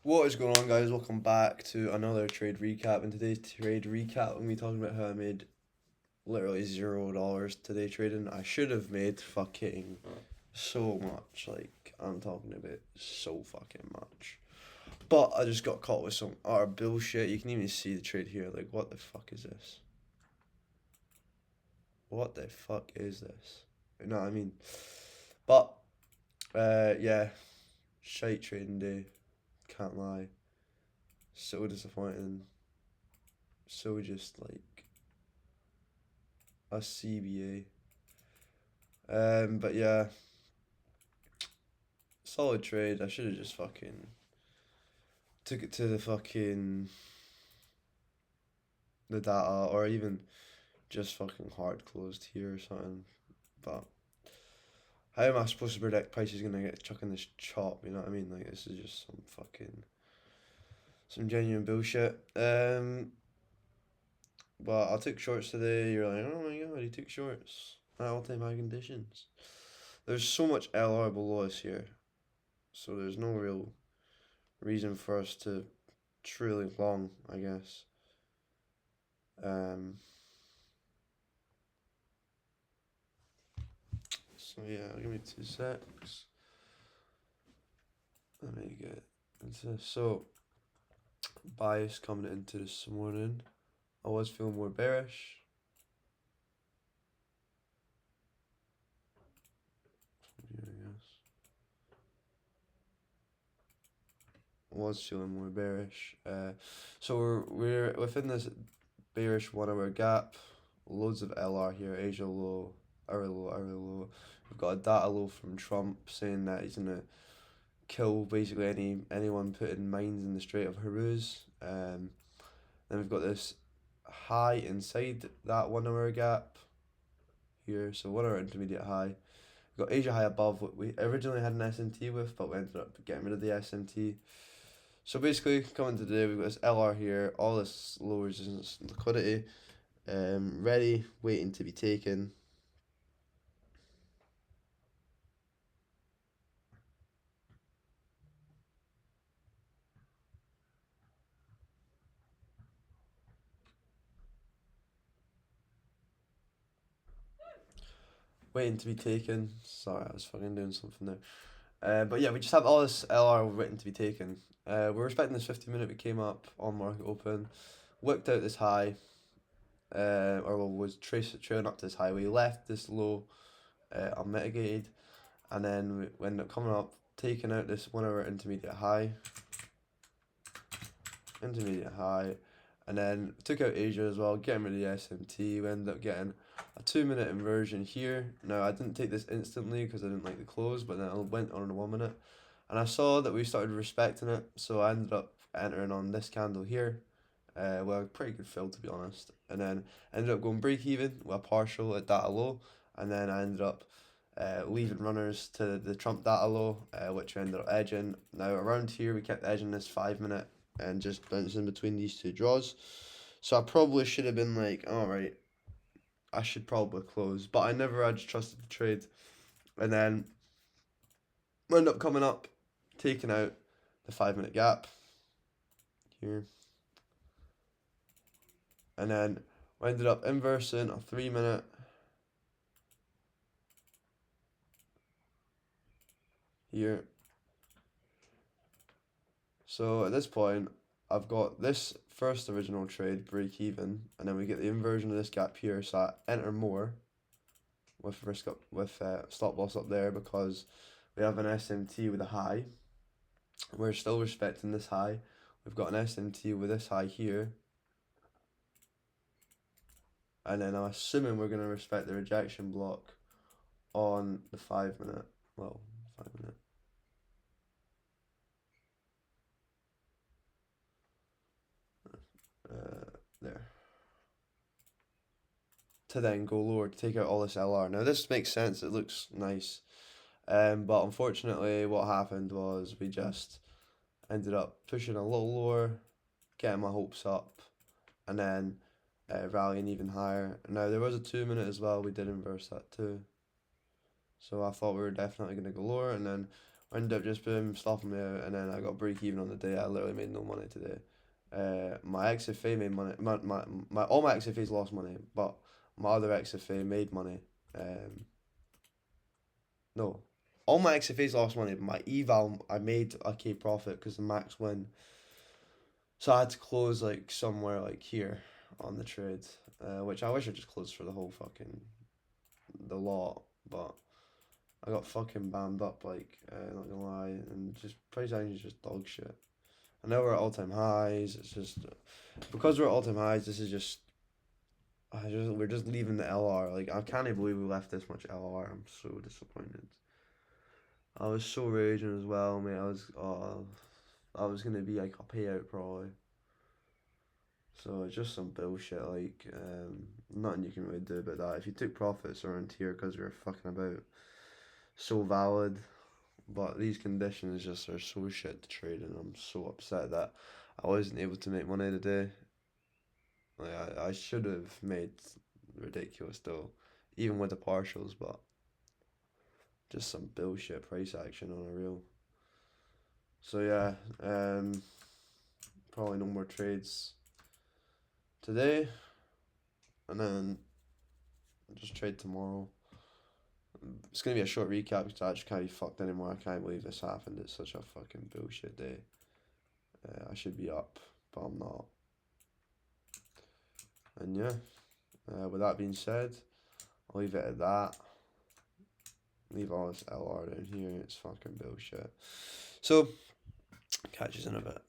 What is going on, guys? Welcome back to another trade recap. In today's trade recap, I'm going to be talking about how I made literally $0 today trading. I should have made fucking so much. Like, I'm talking about so fucking much. But I just got caught with some utter bullshit. You can even see the trade here. Like, what the fuck is this? What the fuck is this? You know what I mean? But, yeah. Shite trading day. Can't lie. So disappointing. So just like a CBA. But yeah, solid trade. I should have just fucking took it to the data, or even just fucking hard closed here or something. But how am I supposed to predict price is gonna get chuck in this chop? You know what I mean? Like, this is just some genuine bullshit. But I took shorts today. You're like, oh my god, he took shorts at all-time high conditions. There's so much LR below us here, so there's no real reason for us to truly long, I guess. So yeah, give me 2 secs. Let me get into this. So, bias coming into this morning. I was feeling more bearish. Here, I guess. I was feeling more bearish. So we're within this bearish 1 hour gap. Loads of LR here. Asia low, hour low, hour low. We've got a data low from Trump saying that he's gonna kill basically anyone putting mines in the Strait of Hormuz. Then we've got this high inside that 1 hour gap here, so 1 hour intermediate high. We've got Asia high above what we originally had an SMT with, but we ended up getting rid of the SMT. So basically, coming today, we've got this LR here, all this low resistance liquidity, ready, waiting to be taken. Waiting to be taken. Sorry, I was fucking doing something there. But yeah, we just have all this LR waiting to be taken. We're expecting this 50-minute. We came up on market open, whipped out this high, or was trailing up to this high. We left this low unmitigated, and then we ended up coming up, taking out this 1 hour intermediate high, and then took out Asia as well, getting rid of the SMT. We ended up getting a 2-minute inversion here. Now, I didn't take this instantly because I didn't like the close, but then I went on a 1 minute, and I saw that we started respecting it, so I ended up entering on this candle here. Well, pretty good fill, to be honest, and then ended up going break even with a partial at data low, and then I ended up leaving runners to the Trump data low, which we ended up edging. Now, around here, we kept edging this 5-minute and just bouncing between these two draws. So I probably should have been like, alright, I should probably close. But I never had trusted the trade. And then we end up coming up, taking out the 5-minute gap here. And then we ended up inversing a 3-minute. Here. So at this point, I've got this first original trade break even, and then we get the inversion of this gap here, so I enter more with risk up with stop loss up there because we have an SMT with a high. We're still respecting this high. We've got an SMT with this high here, and then I'm assuming we're going to respect the rejection block on the 5-minute. Well, 5-minute. There. To then go lower to take out all this LR. Now this makes sense, it looks nice. But unfortunately what happened was we just ended up pushing a little lower, getting my hopes up, and then rallying even higher. Now there was a 2-minute as well, we did inverse that too. So I thought we were definitely going to go lower, and then I ended up just boom stopping me out, and then I got break even on the day. I literally made no money today. My XFA made money. My all my XFAs lost money, but my other XFA made money. No, all my XFAs lost money. But my eval I made a K profit because the max win. So I had to close like somewhere like here on the trade, which I wish I just closed for the whole fucking the lot, but I got fucking bammed up like not gonna lie, and just price action is just dog shit. I know we're at all time highs. It's just because we're at all time highs. This is just we're just leaving the LR. Like I can't even believe we left this much LR. I'm so disappointed. I was so raging as well, mate. I was gonna be like a payout probably. So it's just some bullshit. Like nothing you can really do about that. If you took profits around here because we were fucking about, so valid. But these conditions just are so shit to trade, and I'm so upset that I wasn't able to make money today. Like I should have made ridiculous though, even with the partials, but just some bullshit price action on a reel. So yeah, probably no more trades today, and then just trade tomorrow. It's gonna be a short recap because I just can't be fucked anymore. I can't believe this happened. It's such a fucking bullshit day. I should be up, but I'm not. And yeah, with that being said, I'll leave it at that. Leave all this LR down here. It's fucking bullshit. So, catch you in a bit.